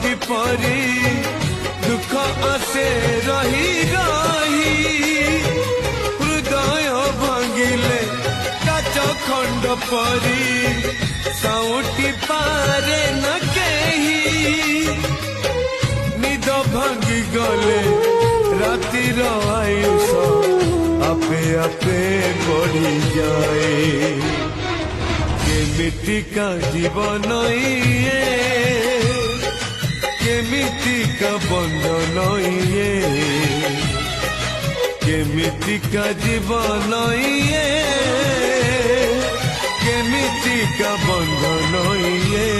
किपरि दुख आसे रही रही हृदय भांगिले काच खंड परी साउटी पारे न केही निद भांगी गले रातिर आयुष आपे आपे बढ़ी जाए केमितिका जीवन ये केमितिका बंधन ये केमितिका जीवन ये केमितिका बंधन ये